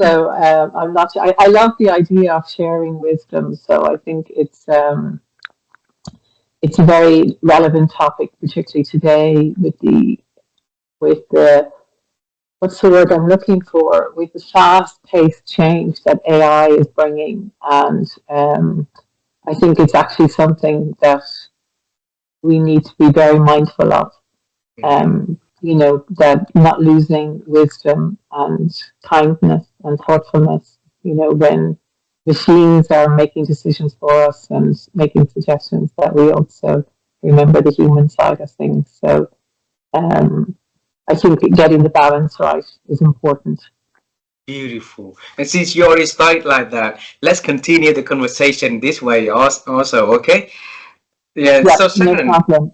So I'm not. I love the idea of sharing wisdom. So I think it's a very relevant topic, particularly today with the what's the word I'm looking for, with the fast-paced change that AI is bringing, and I think it's actually something that we need to be very mindful of. That not losing wisdom and kindness and thoughtfulness, when machines are making decisions for us and making suggestions, that we also remember the human side of things. So I think getting the balance right is important. Beautiful. And since you already started like that, let's continue the conversation this way also, okay? Yeah, Yeah, so no Sharon, problem.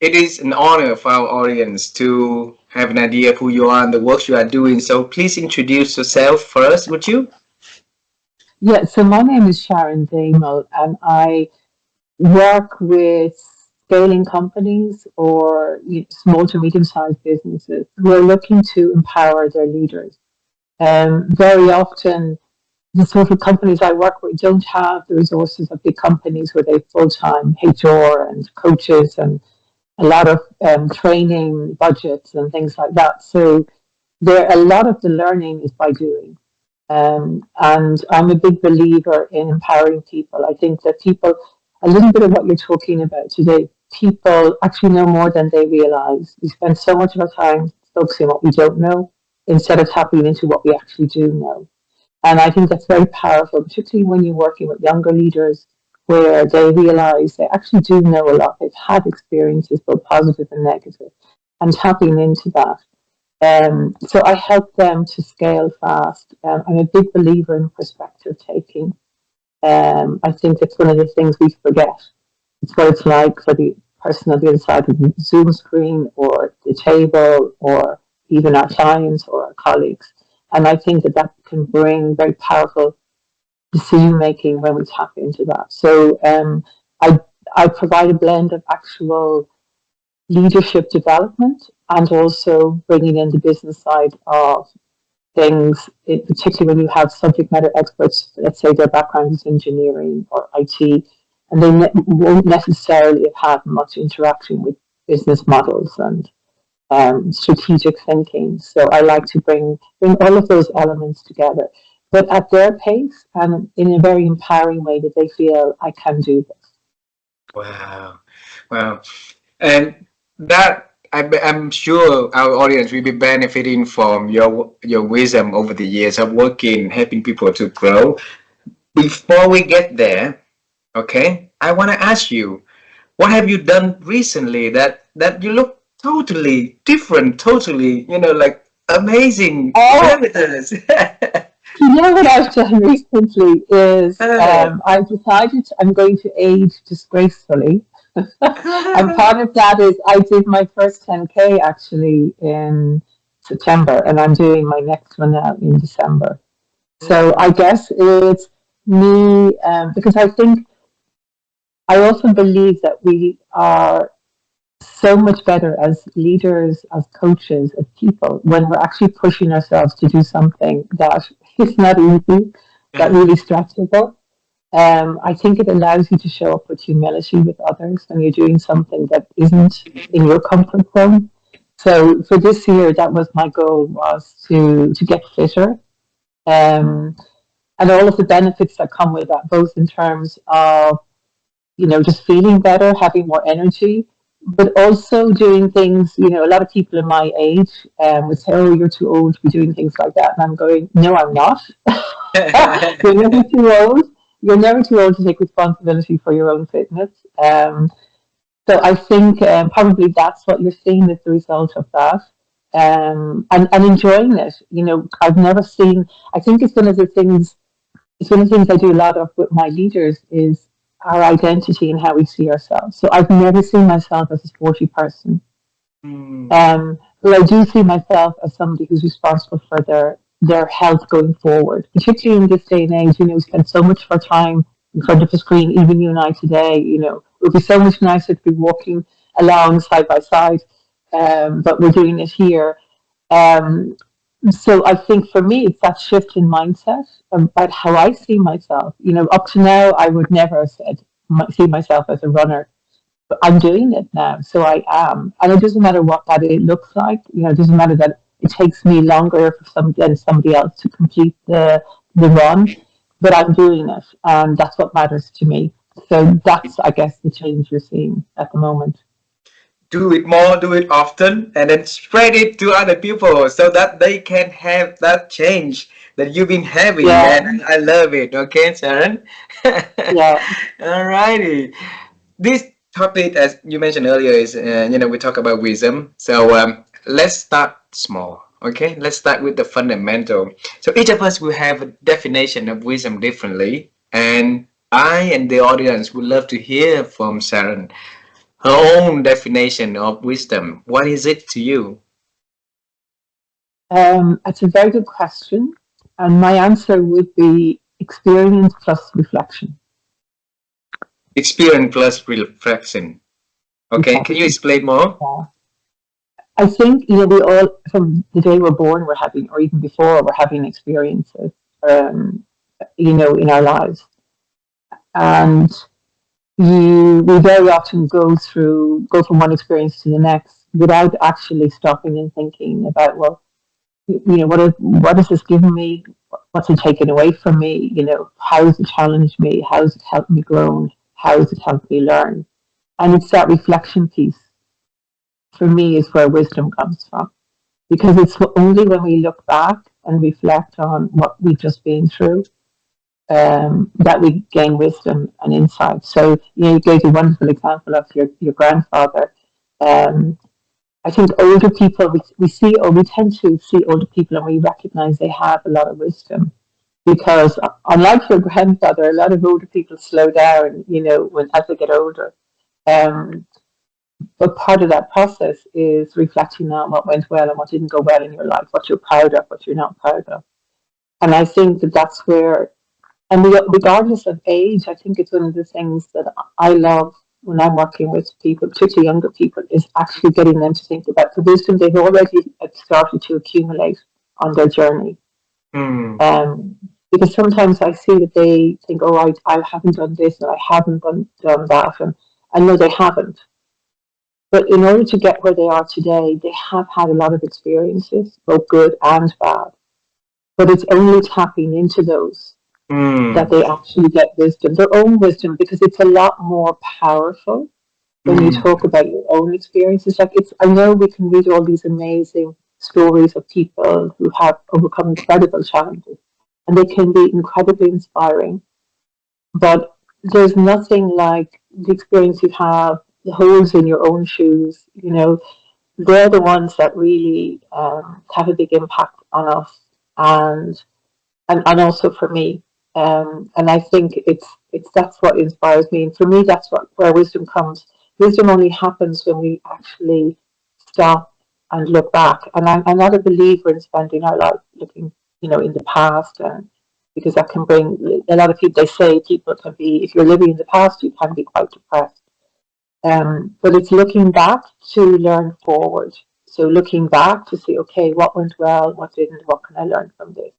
it is an honor for our audience to have an idea of who you are and the work you are doing. So please introduce yourself first, would you? Yeah, so my name is Sharon Dehmel, and I work with scaling companies or small to medium-sized businesses who are looking to empower their leaders. Very often, the sort of companies I work with don't have the resources of big companies where they have full-time HR and coaches and a lot of training budgets and things like that. So a lot of the learning is by doing. And I'm a big believer in empowering people. I think that people, a little bit of what you're talking about today, people actually know more than they realize. We spend so much of our time focusing on what we don't know instead of tapping into what we actually do know. And I think that's very powerful, particularly when you're working with younger leaders where they realize they actually do know a lot. They've had experiences, both positive and negative, and tapping into that. So I help them to scale fast. I'm a big believer in perspective taking. I think it's one of the things we forget. It's what it's like for the person on the other side of the Zoom screen or the table or even our clients or our colleagues. And I think that that can bring very powerful decision making when we tap into that. So I, I provide a blend of actual leadership development and also bringing in the business side of things, particularly when you have subject matter experts, let's say their background is engineering or IT, and they won't necessarily have had much interaction with business models and strategic thinking. So I like to bring all of those elements together, but at their pace and in a very empowering way that they feel I can do this. Wow. Wow. And that I'm sure our audience will be benefiting from your wisdom over the years of working, helping people to grow. Before we get there, okay, I want to ask you, what have you done recently that you look totally different, totally, like amazing, Oh, fabulous? you know what I've done recently is I've decided I'm going to age disgracefully. And part of that is I did my first 10K actually in September, and I'm doing my next one now in December. So I guess it's me, because I think I also believe that we are so much better as leaders, as coaches, as people, when we're actually pushing ourselves to do something that is not easy, that really stretchable. I think it allows you to show up with humility with others when you're doing something that isn't in your comfort zone. So for this year, that was my goal, was to get fitter, um, and all of the benefits that come with that, both in terms of just feeling better, having more energy, but also doing things. A lot of people in my age would say, "Oh, you're too old to be doing things like that," and I'm going, "No, I'm not." You're never too old. You're never too old to take responsibility for your own fitness. So I think probably that's what you're seeing as the result of that. And enjoying it. I've never seen, I think it's one of the things I do a lot of with my leaders is our identity and how we see ourselves. So I've never seen myself as a sporty person. Mm. But I do see myself as somebody who's responsible for their health going forward, particularly in this day and age. We spend so much of our time in front of a screen, even you and I today. It would be so much nicer to be walking along side by side, but we're doing it here. Um, So I think for me, it's that shift in mindset about how I see myself. Up to now, I would never have said see myself as a runner, but I'm doing it now, so I am, and it doesn't matter what that it looks like. It doesn't matter that it takes me longer for than somebody else to complete the run, but I'm doing it, and that's what matters to me. So that's, I guess, the change you're seeing at the moment. Do it more, do it often, and then spread it to other people so that they can have that change that you've been having, Yeah, man. I love it. Okay, Sharon. yeah. Alrighty. This topic, as you mentioned earlier, is we talk about wisdom. So let's start small. Okay, let's start with the fundamental. So each of us will have a definition of wisdom differently, and I and the audience would love to hear from Sharon her own definition of wisdom. What is it to you? It's a very good question, and my answer would be experience plus reflection. Experience plus reflection. Okay, can you Exactly. explain more? Yeah. I think, we all, from the day we're born, we're having, or even before, we're having experiences, um, in our lives. And we very often go from one experience to the next without actually stopping and thinking about, well, what has this given me? What's it taken away from me? How has it challenged me? How has it helped me grow? How has it helped me learn? And it's that reflection piece for me is where wisdom comes from. Because it's only when we look back and reflect on what we've just been through that we gain wisdom and insight. So, you gave a wonderful example of your grandfather. Um, I think older people, we see, or we tend to see older people and we recognize they have a lot of wisdom. Because unlike your grandfather, a lot of older people slow down, as they get older. Um, but part of that process is reflecting on what went well and what didn't go well in your life, what you're proud of, what you're not proud of. And I think that that's where, and regardless of age, I think it's one of the things that I love when I'm working with people, particularly younger people, is actually getting them to think about the wisdom they've already started to accumulate on their journey. Hmm. Um, because sometimes I see that they think, oh, I haven't done this and I haven't done that. And I know they haven't. But in order to get where they are today, they have had a lot of experiences, both good and bad. But it's only tapping into those that Hmm. they actually get wisdom, their own wisdom, because it's a lot more powerful when you Hmm. talk about your own experiences. Like I know we can read all these amazing stories of people who have overcome incredible challenges, and they can be incredibly inspiring. But there's nothing like the experience you have, the holes in your own shoes. They're the ones that really have a big impact on us, and also for me. And I think it's that's what inspires me, and for me, that's where wisdom comes. Wisdom only happens when we actually stop and look back. And I'm not a believer in spending our life looking, in the past, and because that can bring a lot of people. They say people can be, if you're living in the past, you can be quite depressed. But it's looking back to learn forward. So looking back to see, okay, what went well, what didn't, what can I learn from this?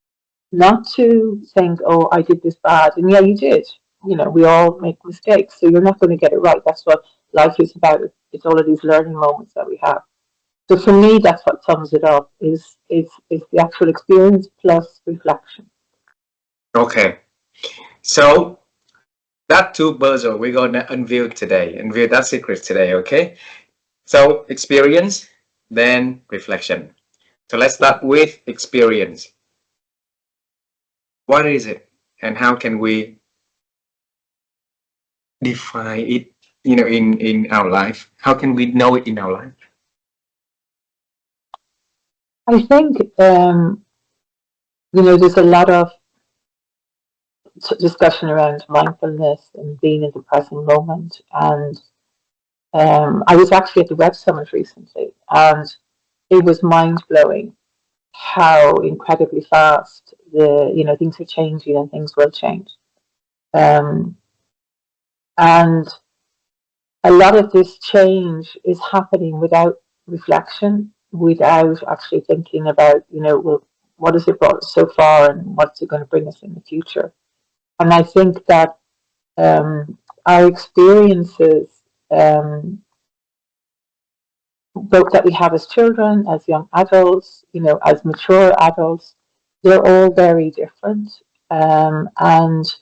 Not to think, oh, I did this bad. And yeah, you did. We all make mistakes. So you're not going to get it right. That's what life is about. It's all of these learning moments that we have. So for me, that's what sums it up is the actual experience plus reflection. Okay. So that two puzzle we're gonna unveil today, unveil that secret today. Okay. So experience, then reflection. So let's Yeah. start with experience. What is it, and how can we define it? In our life. How can we know it in our life? I think, there's a lot of discussion around mindfulness and being in the present moment. And I was actually at the Web Summit recently, and it was mind blowing how incredibly fast things are changing and things will change. Um, and a lot of this change is happening without reflection, without actually thinking about, well, what has it brought us so far, and what's it going to bring us in the future. And I think that our experiences, both that we have as children, as young adults, as mature adults, they're all very different. And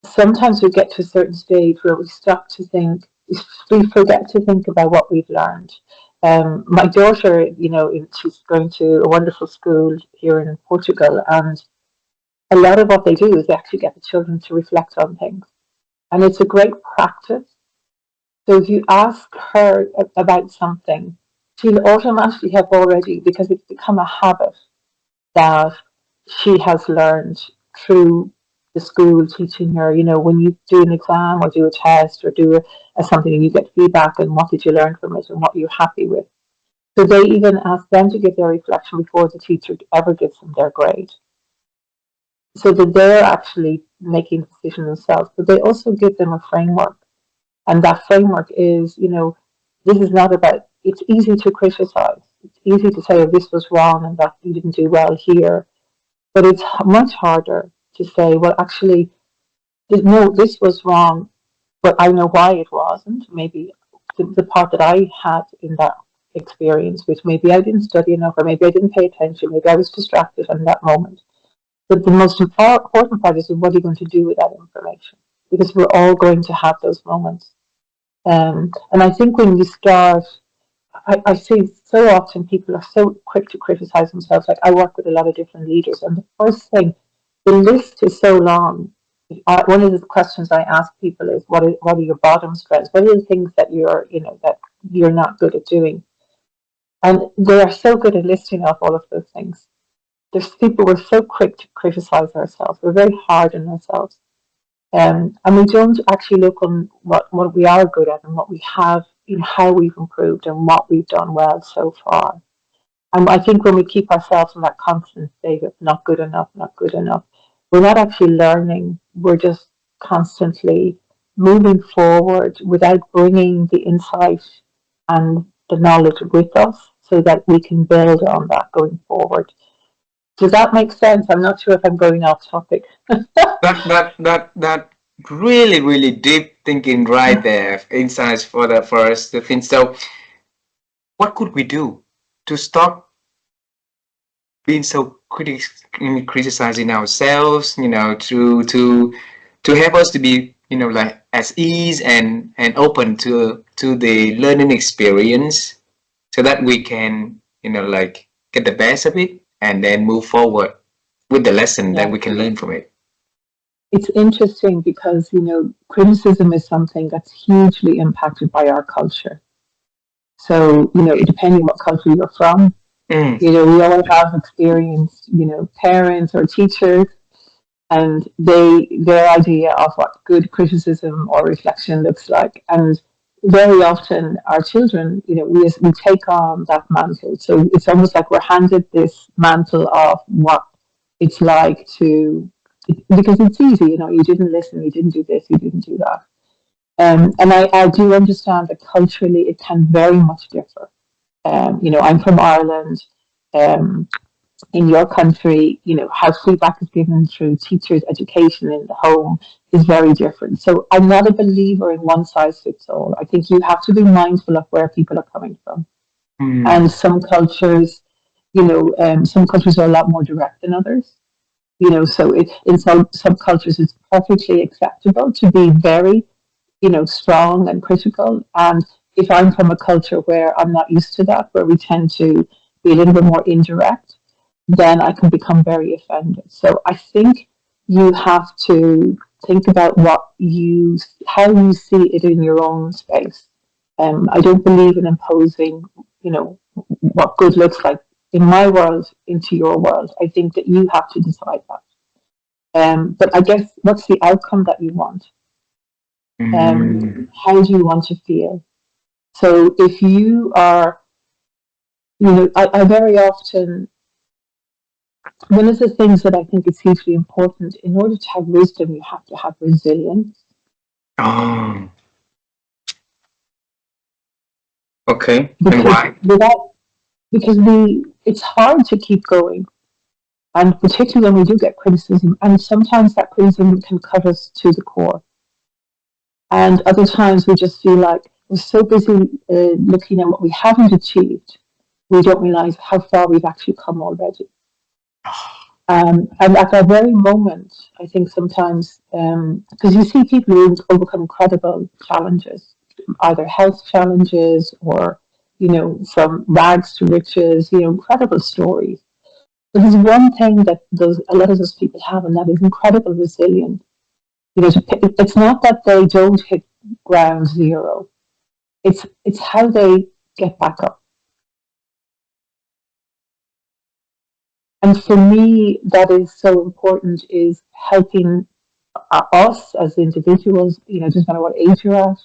sometimes we get to a certain stage where we stop to think, we forget to think about what we've learned. My daughter, she's going to a wonderful school here in Portugal, and a lot of what they do is they actually get the children to reflect on things. And it's a great practice. So if you ask her about something, she'll automatically have already, because it's become a habit that she has learned through the school teaching her, when you do an exam or do a test or do something and you get feedback and what did you learn from it and what you're happy with. So they even ask them to give their reflection before the teacher ever gives them their grade. So that they're actually making the decision themselves, but they also give them a framework. And that framework is, this is not about, it's easy to criticize. It's easy to say, oh, this was wrong and that you didn't do well here. But it's much harder to say, well, actually, no, this was wrong, but I know why it wasn't. Maybe the part that I had in that experience, which maybe I didn't study enough, or maybe I didn't pay attention, maybe I was distracted in that moment. But the most important part is what are you going to do with that information? Because we're all going to have those moments. And I think when you start, I see so often people are so quick to criticize themselves. Like I work with a lot of different leaders, and the first thing, the list is so long. One of the questions I ask people is, what are your bottom strengths? What are the things that you're not good at doing? And they are so good at listing off all of those things. There's people, we're so quick to criticize ourselves. We're very hard on ourselves. And we don't actually look on what we are good at and what we have, how we've improved and what we've done well so far. And I think when we keep ourselves in that constant state of not good enough, not good enough, we're not actually learning. We're just constantly moving forward without bringing the insight and the knowledge with us so that we can build on that going forward. Does that make sense? I'm not sure if I'm going off topic. That really, really deep thinking right there, insights for us to think. So what could we do to stop being so criticizing ourselves, to help us to be, like as ease and open to the learning experience, so that we can, like get the best of it and then move forward with the lesson that Yeah. we can learn from it. It's interesting because, criticism is something that's hugely impacted by our culture. So, depending what culture you're from, Mm. we all have experienced, parents or teachers, and their idea of what good criticism or reflection looks like. And very often our children, we take on that mantle. So it's almost like we're handed this mantle of what it's like to, because it's easy, you didn't listen, you didn't do this, you didn't do that. And I do understand that culturally it can very much differ. I'm from Ireland. Um, in your country, how feedback is given through teachers' education in the home is very different. So I'm not a believer in one size fits all. I think you have to be mindful of where people are coming from. Mm. And some cultures are a lot more direct than others. So in some cultures it's perfectly acceptable to be very, strong and critical. And if I'm from a culture where I'm not used to that, where we tend to be a little bit more indirect, then I can become very offended. So I think you have to think about how you see it in your own space. I don't believe in imposing, what good looks like in my world into your world. I think that you have to decide that. But I guess what's the outcome that you want? How do you want to feel? So if you are, I very often, one of the things that I think is hugely important, in order to have wisdom, you have to have resilience. Oh, okay. And Because why? it's hard to keep going. And particularly when we do get criticism, and sometimes that criticism can cut us to the core. And other times we just feel like we're so busy looking at what we haven't achieved, we don't realize how far we've actually come already. And at that very moment, I think sometimes, because you see people who overcome incredible challenges, either health challenges or, from rags to riches, incredible stories. But there's one thing that a lot of those people have, and that is incredible resilience. It's not that they don't hit ground zero. It's how they get back up. And for me, that is so important, is helping us as individuals, doesn't matter what age you're at,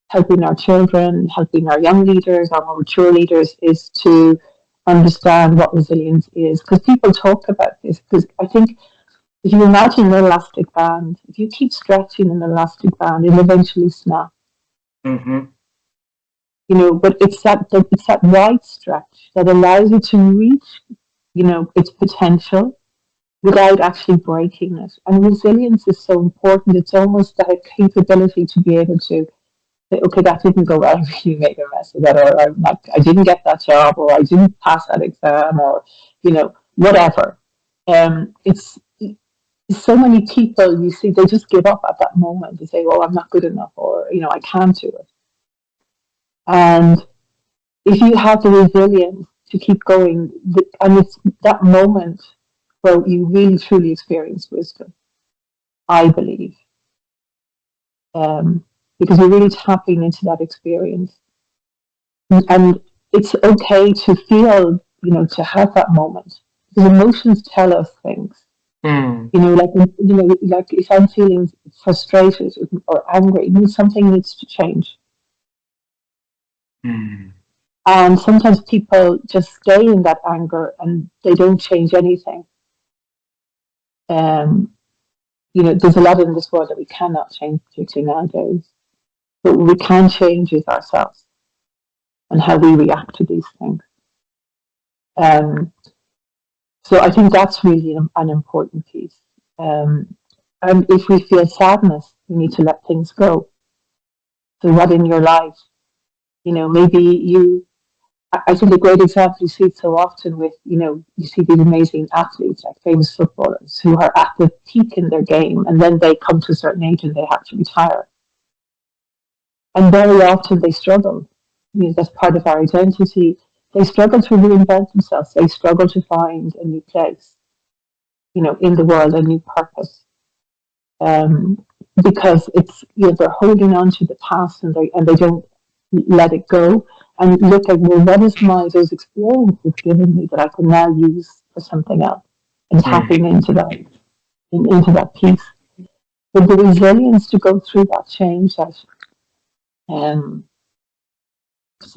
helping our children, helping our young leaders, our more mature leaders, is to understand what resilience is. Because people talk about this, because I think if you imagine an elastic band, if you keep stretching an elastic band, it'll eventually snap. Mm-hmm. But it's that wide stretch that allows you to reach, its potential without actually breaking it. And resilience is so important. It's almost that capability to be able to say, okay, that didn't go well. I really made a mess of that, or I didn't get that job, or I didn't pass that exam, or whatever. It's so many people, you see, they just give up at that moment. They say, well, I'm not good enough, or I can't do it. And if you have the resilience to keep going, and it's that moment where you really truly experience wisdom, I believe, because you're really tapping into that experience. And it's okay to feel, to have that moment, because emotions tell us things. Mm. Like if I'm feeling frustrated or angry, it means something needs to change. Mm. And sometimes people just stay in that anger and they don't change anything. There's a lot in this world that we cannot change, particularly nowadays. But what we can change is ourselves and how we react to these things. Um, so I think that's really an important piece. And if we feel sadness, we need to let things go. So what in your life, maybe I think a great example, you see it so often with, you see these amazing athletes, like famous footballers, who are at the peak in their game, and then they come to a certain age and they have to retire. And very often they struggle. That's part of our identity. They struggle to reinvent themselves. They struggle to find a new place, in the world, a new purpose. Because it's, they're holding on to the past, and they don't let it go and look at, well, what is those experiences given me that I can now use for something else, and Mm. tapping into that piece. But the resilience to go through that change, that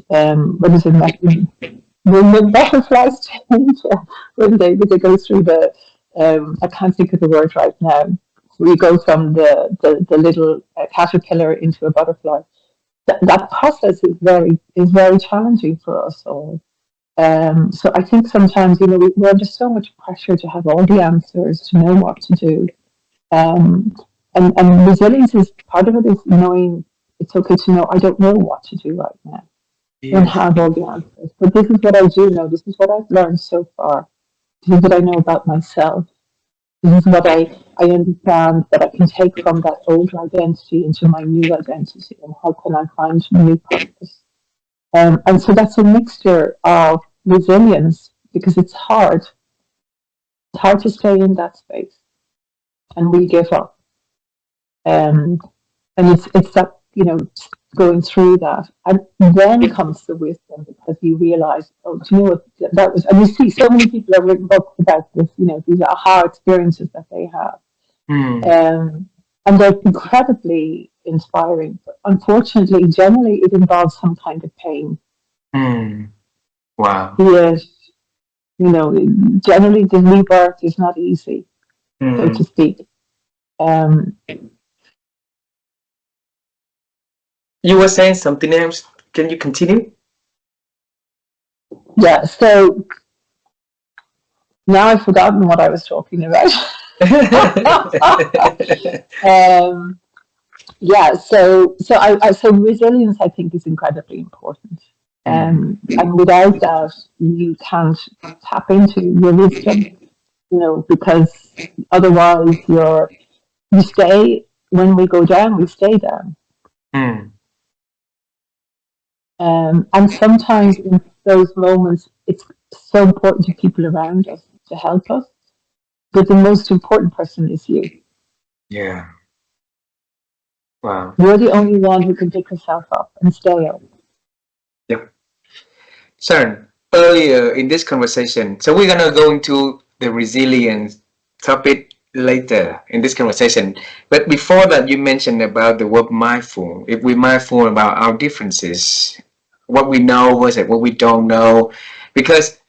um what is it, like when the butterflies change, when they go through the I can't think of the word right now. We go from the little caterpillar into a butterfly. That process is very challenging for us all. So I think sometimes, we're under so much pressure to have all the answers, to know what to do. Um, and resilience is part of it, is knowing it's okay to know I don't know what to do right now. I don't Yes. have all the answers, but this is what I do know. This is what I've learned so far. This is what I know about myself. This is what I understand that I can take from that old identity into my new identity, and how can I find new purpose. And so that's a mixture of resilience, because it's hard. It's hard to stay in that space, and we give up. Um, and it's that, going through that, and then comes the wisdom, because you realize, oh, do you know what that was? And you see, so many people have written books about this. These aha experiences that they have, Mm. um, and they're incredibly inspiring. But unfortunately, generally, it involves some kind of pain. Mm. Wow. Yes, generally the rebirth is not easy, so to Mm. speak. Um, You were saying something else. Can you continue? yeah, so Now I've forgotten what I was talking about. um, yeah, so resilience, I think, is incredibly important. And without that, you can't tap into your wisdom, because otherwise you stay, when we go down, we stay down. Mm. And sometimes in those moments, it's so important to people around us to help us. But the most important person is you. Yeah. Wow. You're the only one who can pick yourself up and stay up. Yep. Sharon, earlier in this conversation, so we're gonna go into the resilience topic later in this conversation. But before that, you mentioned about the word mindful. If we're mindful about our differences, what we know versus what we don't know, because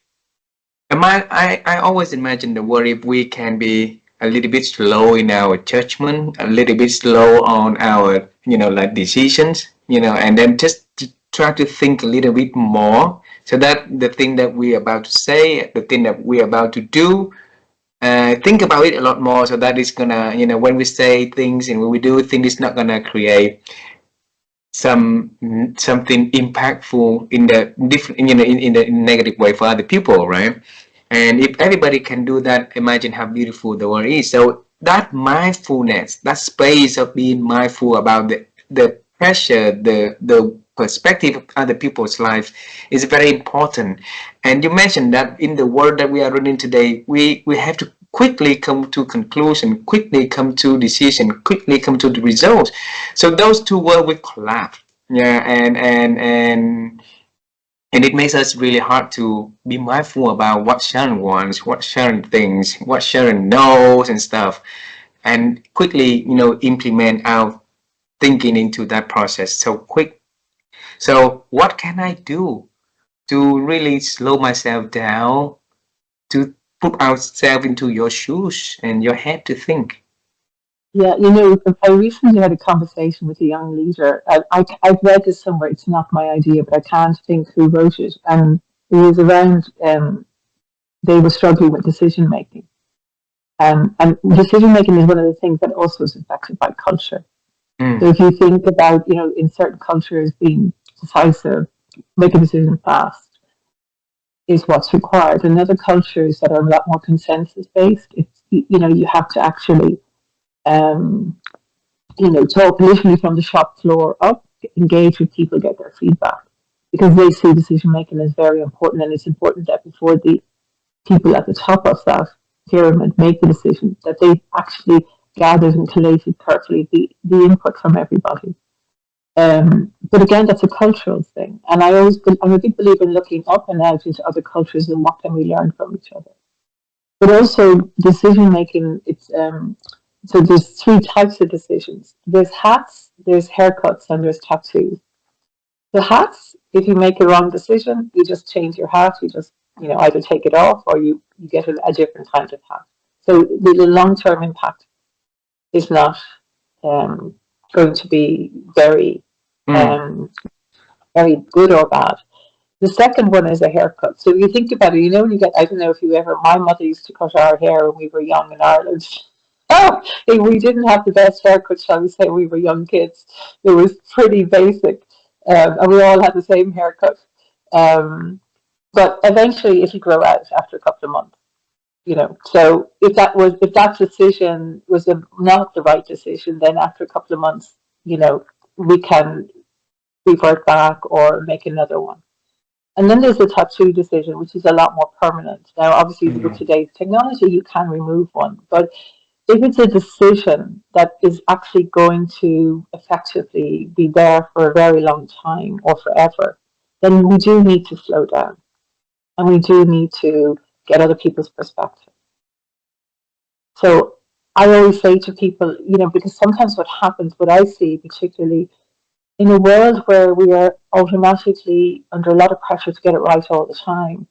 I always imagine the word if we can be a little bit slow in our judgment, a little bit slow on our, like decisions, and then just to try to think a little bit more so that the thing that we're about to say, the thing that we're about to do, think about it a lot more so that it's gonna, when we say things and when we do things, it's not gonna create something impactful in the different, in the negative way for other people, right? And if everybody can do that, imagine how beautiful the world is. So that mindfulness, that space of being mindful about the pressure, the perspective of other people's lives is very important. And you mentioned that in the world that we are running today, we have to quickly come to conclusion, quickly come to decision, quickly come to the results. So those two words will collapse. Yeah, and it makes us really hard to be mindful about what Sharon wants, what Sharon thinks, what Sharon knows and stuff, and quickly, implement our thinking into that process so quick. So what can I do to really slow myself down, to put ourselves into your shoes and your head to think? Yeah, I recently had a conversation with a young leader. I've read this somewhere. It's not my idea, but I can't think who wrote it. And it was around, they were struggling with decision making. And decision making is one of the things that also is affected by culture. So Mm, if you think about, in certain cultures, being decisive, make a decision fast is what's required. In other cultures that are a lot more consensus based, you have to actually, um, talk literally from the shop floor up, engage with people, get their feedback, because they see decision making as very important, and it's important that before the people at the top of that pyramid make the decision, that they actually gathered and collated carefully the input from everybody. But again, that's a cultural thing, and I'm a big believer in looking up and out into other cultures and what can we learn from each other. But also decision making, it's so there's three types of decisions. There's hats, there's haircuts, and there's tattoos. The hats, if you make a wrong decision, you just change your hat. You just, either take it off or you get a different kind of hat. So the long term impact is not um, going to be mm, um, very good or bad. The second one is a haircut. So if you think about it, when you get, I don't know if you ever, my mother used to cut our hair when we were young in Ireland. Oh, we didn't have the best haircut, shall we say, we were young kids. It was pretty basic. And we all had the same haircut. Um, but eventually it'll grow out after a couple of months, So if that decision was not the right decision, then after a couple of months, we can revert back or make another one. And then there's the tattoo decision, which is a lot more permanent. Now, obviously, with mm, today's technology, you can remove one. But if it's a decision that is actually going to effectively be there for a very long time or forever, then we do need to slow down and we do need to get other people's perspective. So I always say to people, because sometimes what happens, what I see particularly in a world where we are automatically under a lot of pressure to get it right all the time.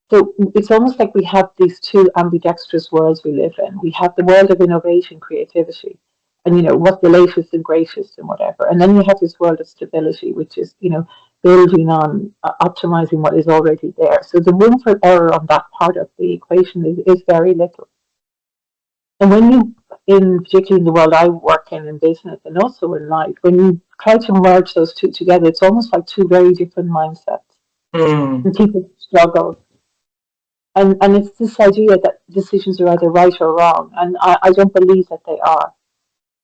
So it's almost like we have these two ambidextrous worlds we live in. We have the world of innovation, creativity, and what's the latest and greatest and whatever. And then you have this world of stability, which is, building on optimizing what is already there. So the room for error on that part of the equation is very little. And when you, in particularly in the world I work in business and also in life, when you try to merge those two together, it's almost like two very different mindsets. Mm. And people struggle. And it's this idea that decisions are either right or wrong. And I don't believe that they are.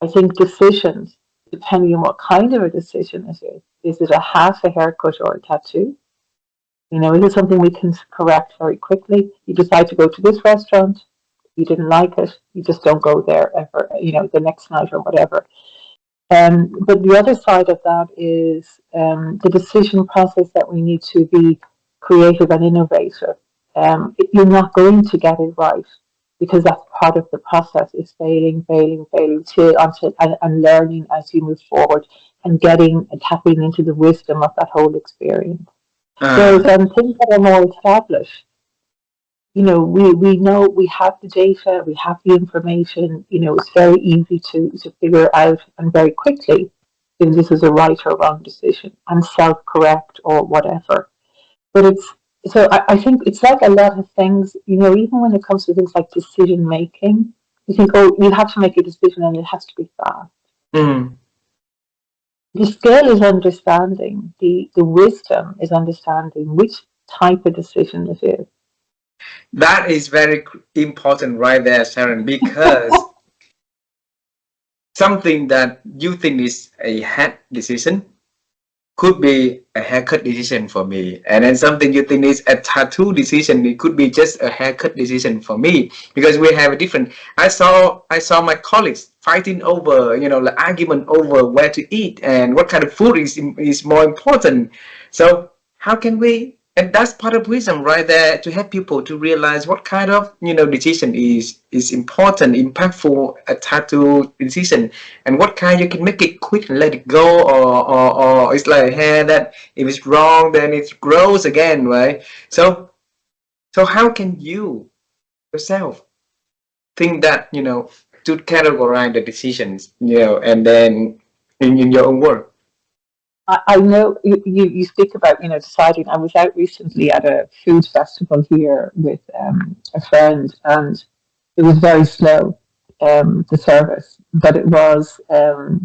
I think decisions, depending on what kind of a decision it is it a half a haircut or a tattoo? You know, is it something we can correct very quickly? You decide to go to this restaurant, you didn't like it, you just don't go there ever, you know, the next night or whatever. But the other side of that is the decision process that we need to be creative and innovative. You're not going to get it right because that's part of the process is failing, failing, failing till until and learning as you move forward and getting and tapping into the wisdom of that whole experience. Whereas Ah. things that are more established, you know, we know we have the data, we have the information, you know, it's very easy to figure out and very quickly if this is a right or wrong decision and self correct or whatever. But it's so I think it's like a lot of things, you know, even when it comes to things like decision making, you think, oh, you have to make a decision and it has to be fast. Mm. The skill is understanding, the wisdom is understanding which type of decision it is. That is very important right there, Sharon, because something that you think is a hat decision could be a haircut decision for me, and then something you think is a tattoo decision, it could be just a haircut decision for me, because we have a different. I saw my colleagues fighting over, you know, the argument over where to eat and what kind of food is more important. So how can we, and that's part of wisdom right there, to help people to realize what kind of, you know, decision is important, impactful, a tattoo decision, and what kind you can make it quick and let it go, or it's like hair that if it's wrong then it grows again, right? So how can you yourself think that, you know, to categorize the decisions, you know, and then in your own work? I know you speak about, you know, deciding. I was out recently at a food festival here with a friend, and it was very slow, the service, but it was very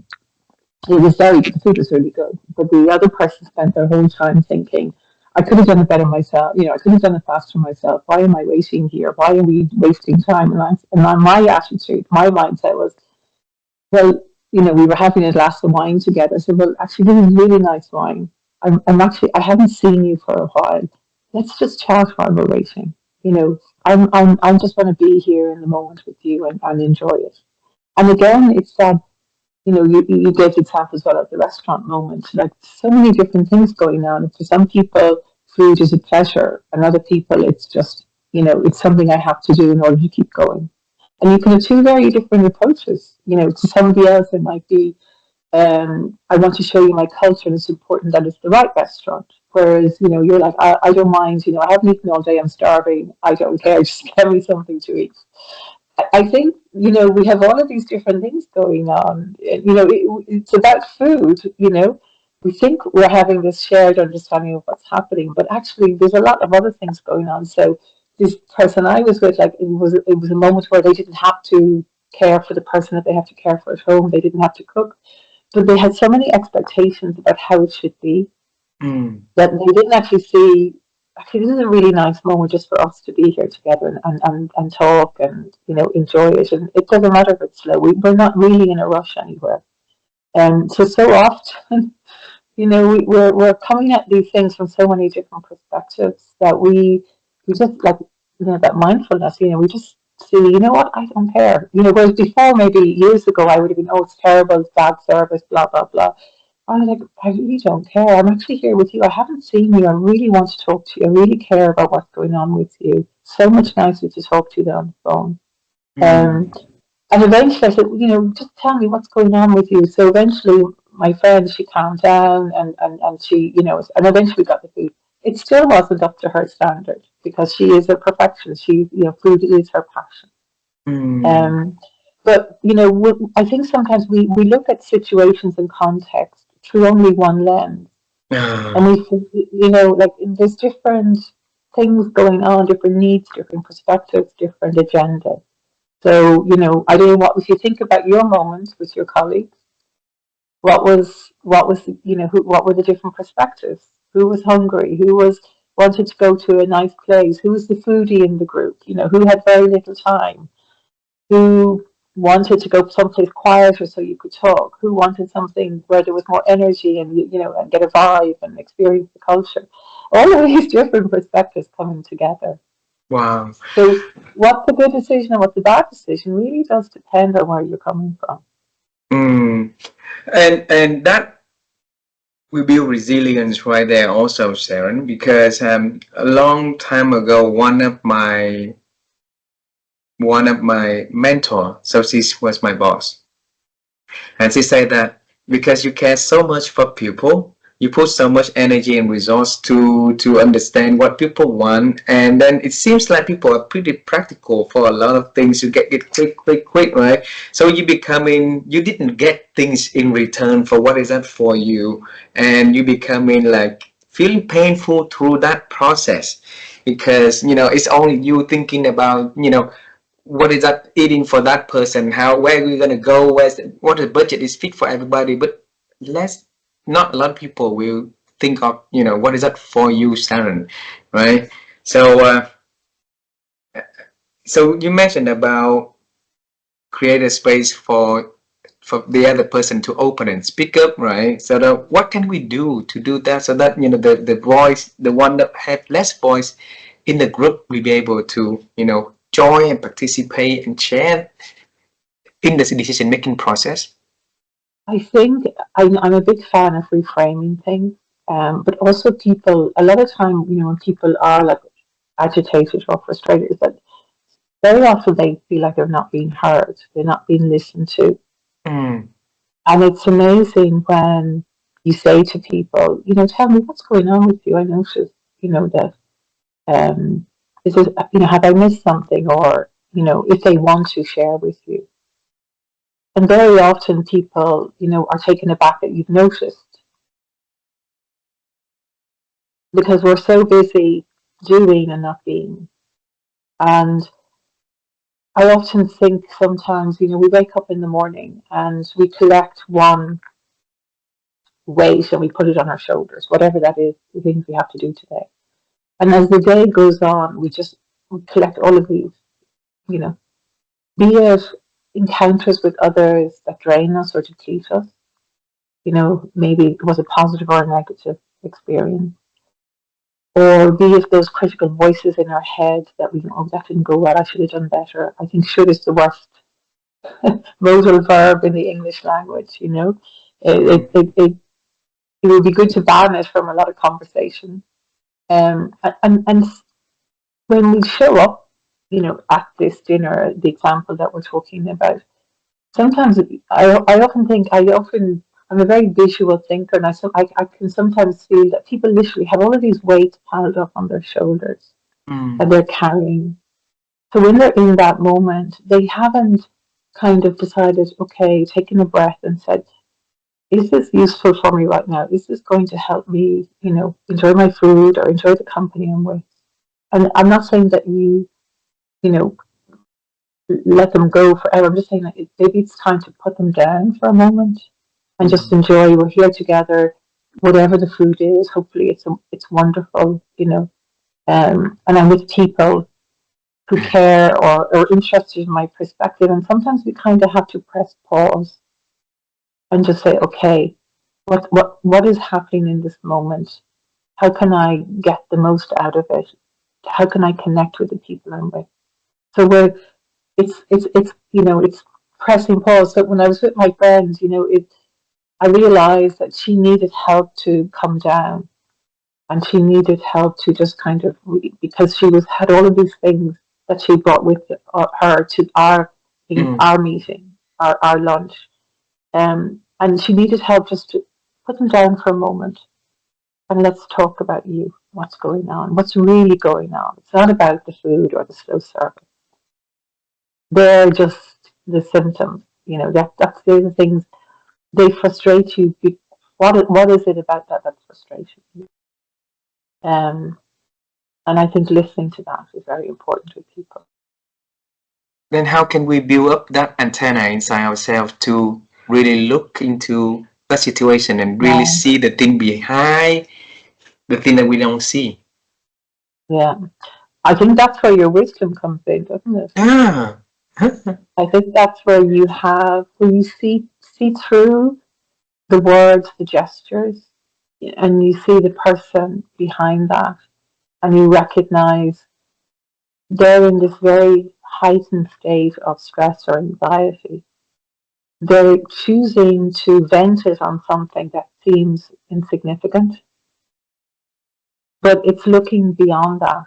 the food was really good. But the other person spent their whole time thinking, I could have done it better myself. You know, I could have done it faster myself. Why am I waiting here? Why are we wasting time? My attitude, my mindset was, well, you know, we were having a glass of wine together. I said, well, actually, this is really nice wine. I'm actually, I haven't seen you for a while. Let's just chat while we're waiting. You know, I'm just want to be here in the moment with you and enjoy it. And again, it's that, you know, you gave the example as well of the restaurant moment. Like so many different things going on. For some people, food is a pleasure, and other people, it's just, you know, it's something I have to do in order to keep going. And you can have two very different approaches. You know, to somebody else, it might be, I want to show you my culture, and it's important that it's the right restaurant. Whereas, you know, you're like, I don't mind. You know, I haven't eaten all day. I'm starving. I don't care. Just give me something to eat. I think, you know, we have all of these different things going on. You know, it's about food. You know, we think we're having this shared understanding of what's happening, but actually, there's a lot of other things going on. So, this person I was with, like, it was a moment where they didn't have to care for the person that they have to care for at home. They didn't have to cook, but they had so many expectations about how it should be Mm. that they didn't actually see. Actually, this is a really nice moment just for us to be here together and talk and, you know, enjoy it. And it doesn't matter if it's slow. We're not really in a rush anywhere. And so often, you know, we're coming at these things from so many different perspectives that we just like, you know, that mindfulness. You know, we just see, you know what, I don't care. You know, whereas before, maybe years ago, I would have been, oh, it's terrible, it's bad service, blah blah blah. I'm like, I really don't care. I'm actually here with you. I haven't seen you. I really want to talk to you. I really care about what's going on with you. So much nicer to talk to you than on the phone. Um, Mm. and eventually I said, you know, just tell me what's going on with you. So eventually my friend, she calmed down and she, you know, and eventually got the food. It still wasn't up to her standard because she is a perfectionist. She, you know, food is her passion. Mm. Um, but, you know, I think sometimes we look at situations and context through only one lens. And Ah, we, like there's different things going on, different needs, different perspectives, different agendas. So, I don't know what, if you think about your moments with your colleagues, what were the different perspectives? Who was hungry? Who was wanted to go to a nice place? Who was the foodie in the group? Who had very little time? Who wanted to go someplace quieter so you could talk? Who wanted something where there was more energy and and get a vibe and experience the culture? All of these different perspectives coming together. wow. So, what's a good decision and what's a bad decision really does depend on where you're coming from. Mm. And that will build resilience right there also, Sharon, because a long time ago, one of my mentor, so she was my boss, and she said that because you care so much for people, you put so much energy and resource to understand what people want, and then it seems like people are pretty practical for a lot of things. You get quick, quick, quick, right? So you didn't get things in return for what is that for you, and you becoming like feeling painful through that process because it's only you thinking about what is that eating for that person, how where are we gonna go, what the budget is fit for everybody, but less not a lot of people will think of what is that for you, Sharon, right? So you mentioned about create a space for the other person to open and speak up, right? So what can we do to do that so that the voice, the one that have less voice in the group, will be able to join and participate and share in the decision making process. I think I'm a big fan of reframing things, but also people, a lot of time, when people are like agitated or frustrated, is that very often they feel like they're not being heard, they're not being listened to. Mm, And it's amazing when you say to people, tell me what's going on with you. I noticed, that um, is it, have I missed something? Or, if they want to share with you. And very often people, are taken aback that you've noticed because we're so busy doing and not being. And I often think sometimes, we wake up in the morning and we collect one weight and we put it on our shoulders, whatever that is, the things we have to do today. And as the day goes on, we collect all of these, you know, be it encounters with others that drain us or deplete us, maybe it was a positive or a negative experience, or be it those critical voices in our head that we know, oh, that didn't go well, I should have done better. I think should is the worst modal verb in the English language, It, mm, it, it, it would be good to ban it from a lot of conversation. And when we show up, at this dinner, the example that we're talking about, sometimes I often think, I'm a very visual thinker, and I can sometimes feel that people literally have all of these weights piled up on their shoulders mm, and they're carrying. So when they're in that moment, they haven't kind of decided, okay, taken a breath and said, is this useful for me right now? Is this going to help me, enjoy my food or enjoy the company I'm with? And I'm not saying that you know, let them go forever. I'm just saying that maybe it's time to put them down for a moment and just mm, enjoy. We're here together, whatever the food is. Hopefully, it's wonderful, and I'm with people who care or are interested in my perspective. And sometimes we kind of have to press pause and just say, okay, what is happening in this moment? How can I get the most out of it? How can I connect with the people I'm with? So it's pressing pause. So when I was with my friends, I realized that she needed help to come down, and she needed help to just kind of because she was had all of these things that she brought with her to mm, our meeting, our lunch, and she needed help just to put them down for a moment and let's talk about you. What's going on? What's really going on? It's not about the food or the slow service. They're just the symptoms. That's the things they frustrate you. what is it about that that's frustrating you? Um, and I think listening to that is very important with people. Then how can we build up that antenna inside ourselves to really look into the situation and really Yeah, see the thing behind the thing that we don't see? yeah. I think that's where your wisdom comes in, doesn't it? Ah, I think that's where where you see through the words, the gestures, and you see the person behind that, and you recognize they're in this very heightened state of stress or anxiety. They're choosing to vent it on something that seems insignificant, but it's looking beyond that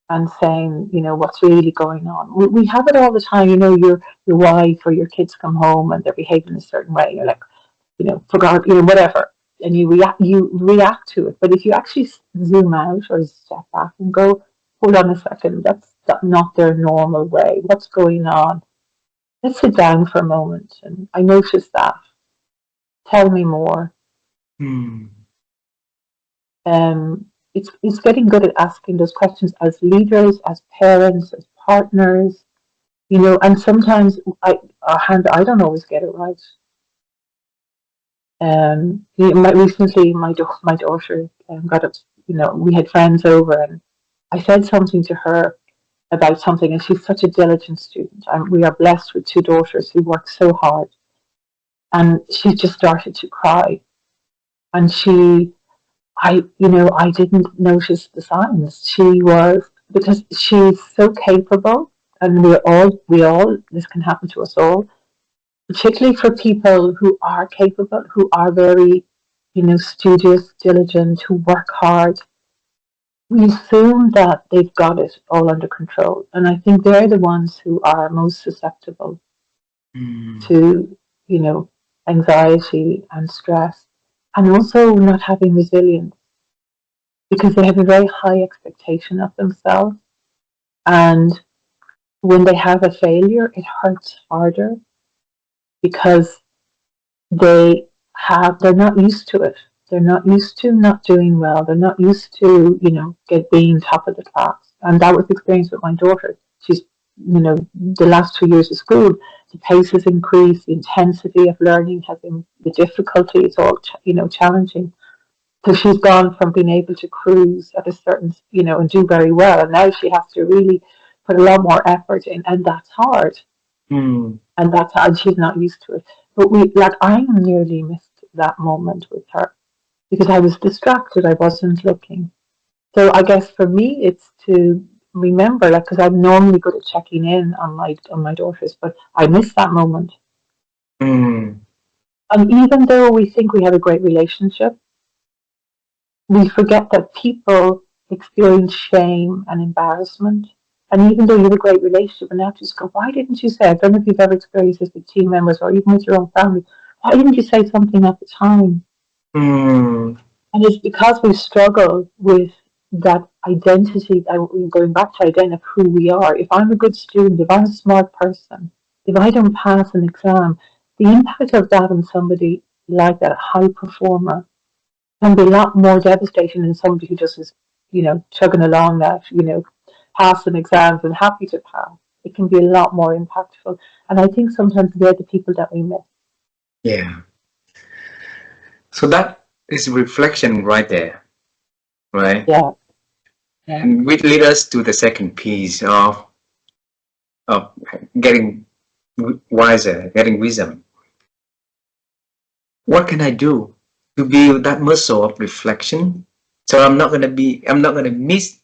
and saying, what's really going on. We have it all the time. Your wife or your kids come home and they're behaving a certain way. You're like, forgot, whatever, and you react to it. But if you actually zoom out or step back and go, hold on a second, that's not their normal way. What's going on? Let's sit down for a moment. And I noticed that. Tell me more. hmm. It's getting good at asking those questions as leaders, as parents, as partners. And sometimes I don't always get it right. Recently, my daughter got up. We had friends over, and I said something to her about something, and she's such a diligent student. And we are blessed with two daughters who work so hard, and she just started to cry. And I didn't notice the signs. She was because she's so capable, and we all. This can happen to us all, particularly for people who are capable, who are very, studious, diligent, who work hard. We assume that they've got it all under control. And I think they're the ones who are most susceptible Hmm. to, you know, anxiety and stress, and also not having resilience because they have a very high expectation of themselves. And when they have a failure, it hurts harder because they're not used to it. They're not used to not doing well. They're not used to, get being top of the class. And that was the experience with my daughter. She's, the last 2 years of school, the pace has increased, the intensity of learning has been, the difficulty is all, challenging. So she's gone from being able to cruise at a certain, and do very well. And now she has to really put a lot more effort in, and that's hard, Hmm. and that's and she's not used to it. But I nearly missed that moment with her because I was distracted. I wasn't looking. So I guess for me, it's to remember, because I'm normally good at checking in on my daughters, but I missed that moment. Hmm. And even though we think we have a great relationship, we forget that people experience shame and embarrassment. And even though you have a great relationship, and now just go, why didn't you say? I don't know if you've ever experienced this with team members or even with your own family. Why didn't you say something at the time? Hmm. And it's because we struggle with that identity, going back to identity of who we are. If I'm a good student, if I'm a smart person, if I don't pass an exam, the impact of that on somebody like that high performer can be a lot more devastating than somebody who just is, chugging along that, passing exams and happy to pass. It can be a lot more impactful. And I think sometimes they're the people that we miss. Yeah. So that is reflection right there, right? Yeah, yeah, And which lead us to the second piece of getting wiser, getting wisdom. What can I do to build that muscle of reflection? So I'm not gonna miss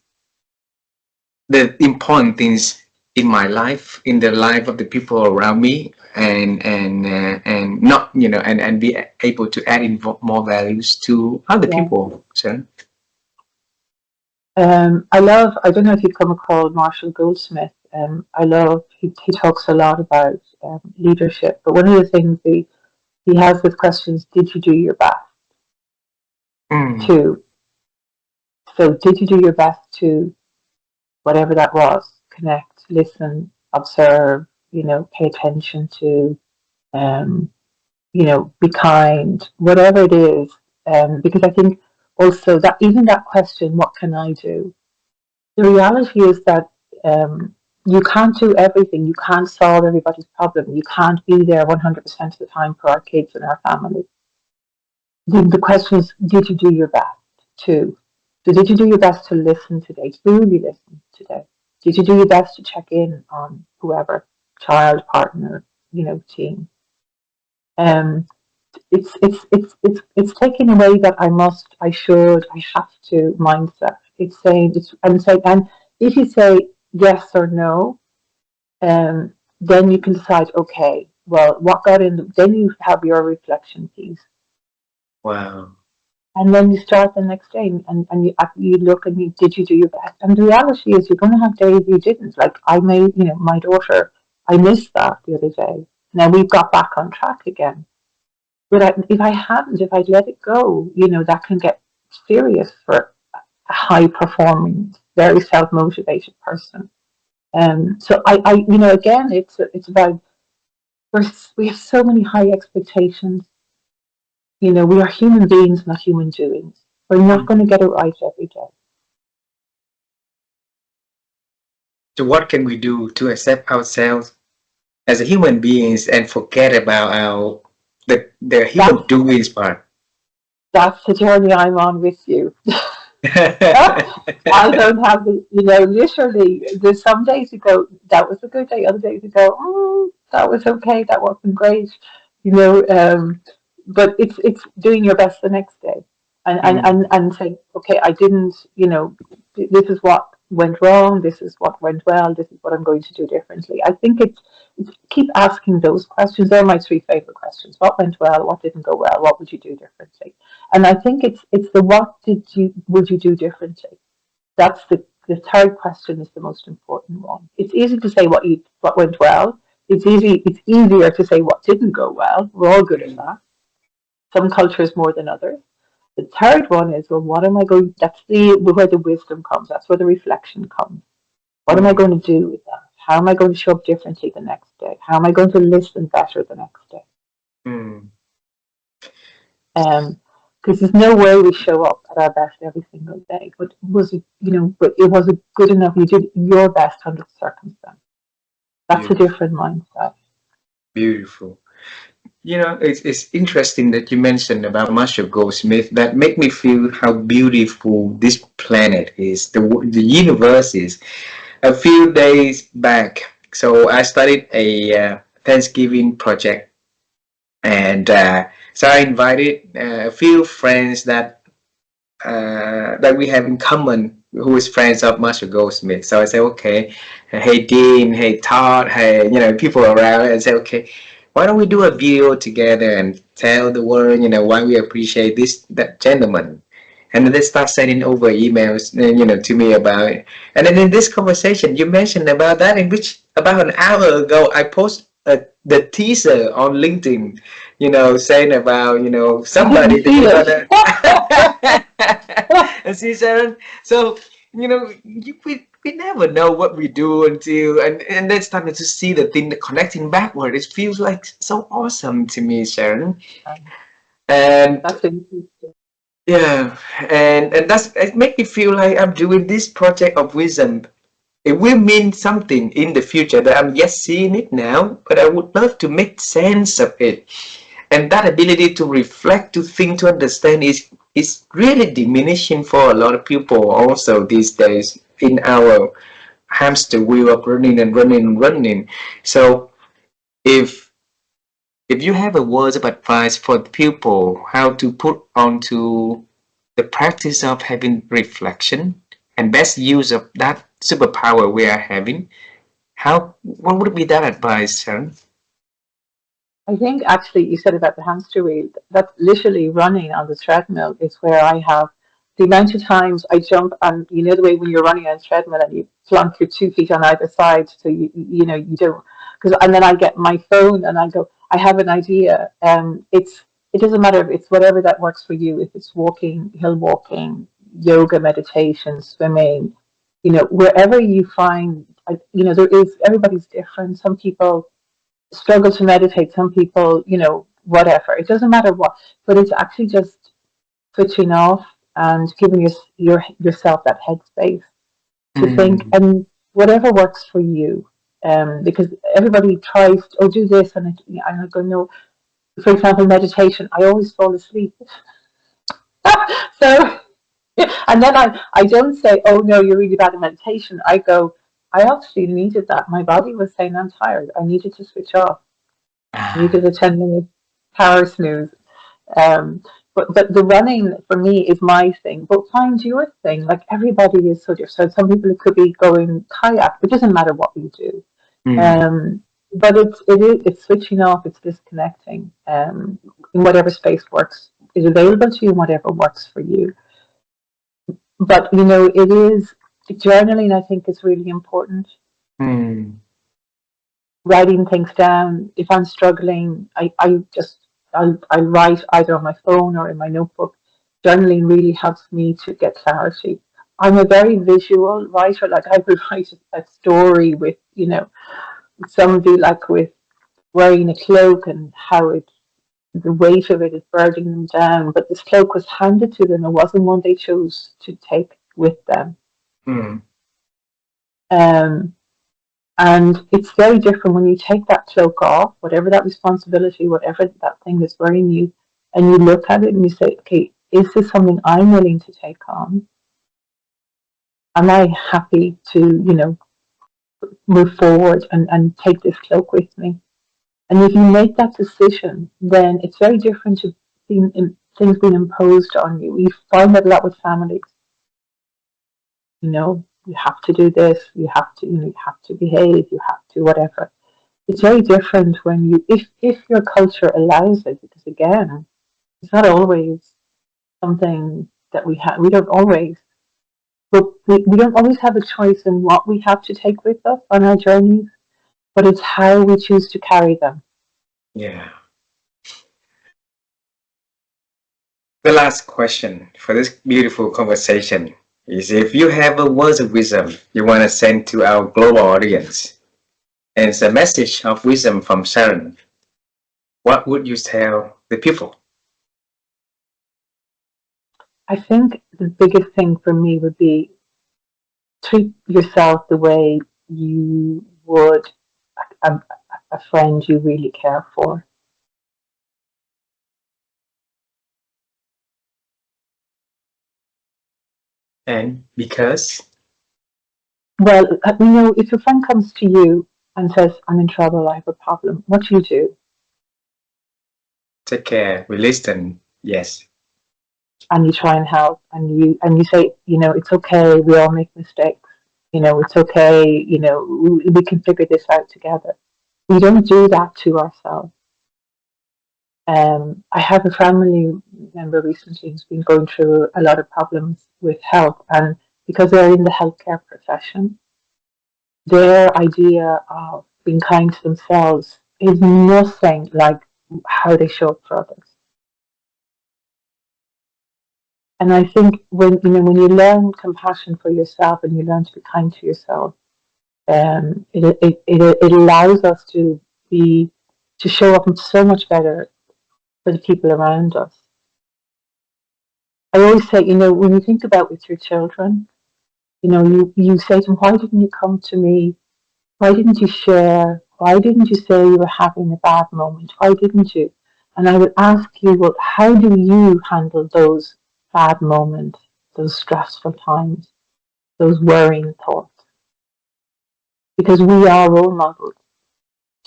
the important things in my life, in the life of the people around me, and not, and be able to add in more values to other yeah. people. So, I don't know if you've come across Marshall Goldsmith. He talks a lot about leadership, but one of the things he has with questions, did you do your best mm, to, so did you do your best to whatever that was, connect, listen, observe, pay attention to, um, be kind, whatever it is. because I think also that even that question, what can I do? The reality is that um, you can't do everything. You can't solve everybody's problem. You can't be there 100% of the time for our kids and our family. The question is, did you do your best too? So did you do your best to listen today, truly listen today? Did you do your best to check in on whoever, child, partner, team? Um, it's taking away that I must, I should, I have to mindset. It's saying and if you say yes or no, then you can decide. Okay, well, what got in? Then you have your reflection piece, Wow. and then you start the next day, and you look and did you do your best? And the reality is, you're going to have days you didn't. Like I made, my daughter, I missed that the other day. Now we've got back on track again. But if I hadn't, if I'd let it go, that can get serious for a high performing, very self motivated person. So again, it's about we have so many high expectations. We are human beings, not human doings. We're not going to get it right every day. So what can we do to accept ourselves as a human beings and forget about our the human That's doings part? that's the journey I'm on with you. I don't have literally, there's some days you go, that was a good day, other days you go, oh, that was okay, that wasn't great, you know, um, but it's doing your best the next day and saying, okay, I didn't, this is what went wrong, this is what went well, this is what I'm going to do differently. I think it's keep asking those questions. They're my three favorite questions. What went well, what didn't go well, what would you do differently? And I think it's the what would you do differently? That's the third question is the most important one. It's easy to say what went well. It's easier to say what didn't go well. We're all good at that. Some cultures more than others. The third one is, well, what am I going? That's where the wisdom comes. That's where the reflection comes. What am I going to do with that? How am I going to show up differently the next day? How am I going to listen better the next day? Mm. Because there's no way we show up at our best every single day. But was it good enough? You did your best under the circumstance. That's a Beautiful, different mindset. beautiful. It's interesting that you mentioned about Marshall Goldsmith. That make me feel how beautiful this planet is, the universe is. A few days back, so I started a Thanksgiving project, and so I invited a few friends that we have in common, who is friends of Marshall Goldsmith. So I say, okay, hey Dean, hey Todd, hey, people around, and say, okay, why don't we do a video together and tell the world, why we appreciate that gentleman. And then they start sending over emails, to me about it. And then in this conversation, you mentioned about that, in which about an hour ago, I post the teaser on LinkedIn, saying about, I didn't somebody that see you're it. gonna and see, Sharon. So, we never know what we do until, and then starting to see the thing connecting backward. It feels like so awesome to me, Sharon. And That's interesting. yeah, and it make me feel like I'm doing this project of wisdom. It will mean something in the future that I'm just seeing it now, but I would love to make sense of it. And that ability to reflect, to think, to understand is really diminishing for a lot of people also these days in our hamster wheel of running and running and running. So if you have a words of advice for the people how to put onto the practice of having reflection and best use of that superpower we are having, what would be that advice, Sharon? I think actually you said about the hamster wheel. That's literally running on the treadmill is where I have the amount of times I jump and the way when you're running on a treadmill and you plunk your 2 feet on either side so you don't because and then I get my phone and I go I have an idea. It doesn't matter if it's whatever that works for you, if it's walking, hill walking, yoga, meditation, swimming, wherever you find there is everybody's different. Some people struggle to meditate. Some people, whatever. It doesn't matter what, but it's actually just switching off and giving yourself that headspace to think, Mm. and whatever works for you. Because everybody tries, oh, do this, and I go, no. For example, meditation, I always fall asleep. So, and then I don't say, oh no, you're really bad at meditation. I go, I actually needed that. My body was saying I'm tired. I needed to switch off. I Ah. needed a 10-minute power snooze. Um, but the running for me is my thing. But find your thing. Like everybody is so different. So some people it could be going kayak. It doesn't matter what we do. Mm. Um, but it's switching off. It's disconnecting. In whatever space works is available to you, whatever works for you. But it is journaling. I think is really important. Mm. Writing things down. If I'm struggling, I write either on my phone or in my notebook. Journaling really helps me to get clarity. I'm a very visual writer. Like I would write a story with somebody like with wearing a cloak and how the weight of it is burdening them down. But this cloak was handed to them. It wasn't one they chose to take with them. Mm. Um, And it's very different when you take that cloak off, whatever that responsibility, whatever that thing that's wearing you, and you look at it and you say, okay, is this something I'm willing to take on? Am I happy to, move forward and take this cloak with me? And if you make that decision, then it's very different to things being imposed on you. We find that a lot with families. You have to do this, you have to behave, you have to whatever. It's very different when if your culture allows it, because again, it's not always something that we have. We don't always, but we don't always have a choice in what we have to take with us on our journeys, but it's how we choose to carry them. Yeah. The last question for this beautiful conversation is if you have a words of wisdom you want to send to our global audience, and it's a message of wisdom from Sharon, what would you tell the people? I think the biggest thing for me would be treat yourself the way you would a, a friend you really care for. And because Well, if a friend comes to you and says, I'm in trouble, I have a problem, what do you do? take care, we listen, yes. And you try and help, and you say, it's okay, we all make mistakes, it's okay, we can figure this out together. We don't do that to ourselves. I have a family member recently who's been going through a lot of problems with health, and because they're in the healthcare profession, their idea of being kind to themselves is nothing like how they show up for others. And I think when you learn compassion for yourself and you learn to be kind to yourself, it allows us to show up so much better for the people around us. I always say, when you think about with your children, you say to them, why didn't you come to me? Why didn't you share? Why didn't you say you were having a bad moment? Why didn't you? And I would ask you, well, how do you handle those bad moments, those stressful times, those worrying thoughts? Because we are role models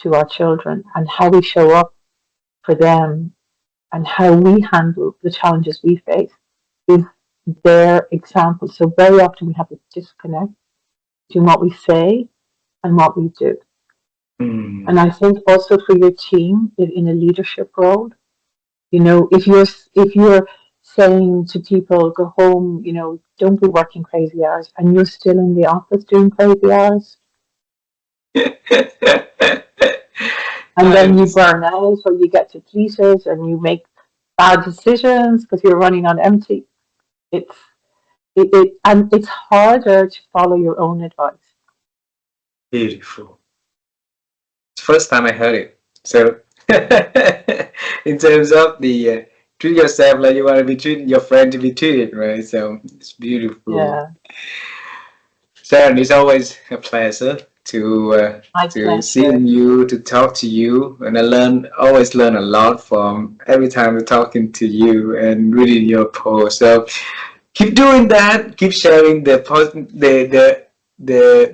to our children, and how we show up for them and how we handle the challenges we face is their example. So very often we have a disconnect between what we say and what we do. Mm. And I think also for your team in a leadership role, if you're saying to people, go home, don't be working crazy hours, and you're still in the office doing crazy hours, and then you Nice. burn out or you get depleted and you make bad decisions because you're running on empty. It's and it's harder to follow your own advice. Beautiful. It's the first time I heard it. So, in terms of the treat yourself like you want to be treated, your friend to be treated, right? So it's beautiful. Yeah, Sharon, it's always a pleasure my to see pleasure. you, to talk to you, and I always learn a lot from every time we're talking to you and reading your post. So keep doing that. Keep sharing the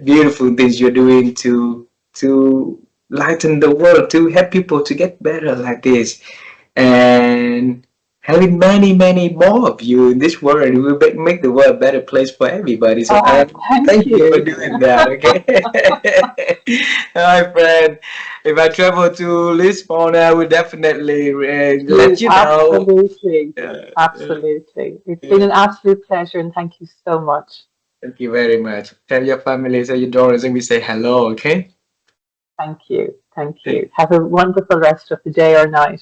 beautiful things you're doing to lighten the world, to help people to get better like this, and having many more of you in this world. It will make the world a better place for everybody. So Oh, thank thank you for you. doing that. Okay. All right, friend. If I travel to Lisbon, I will definitely let You you know. absolutely, Yeah. absolutely. It's been Yeah. an absolute pleasure, and thank you so much. Thank you very much. Tell your family, tell your daughters, and we say hello, okay? Thank you. Thank Thank you. Have a wonderful rest of the day or night.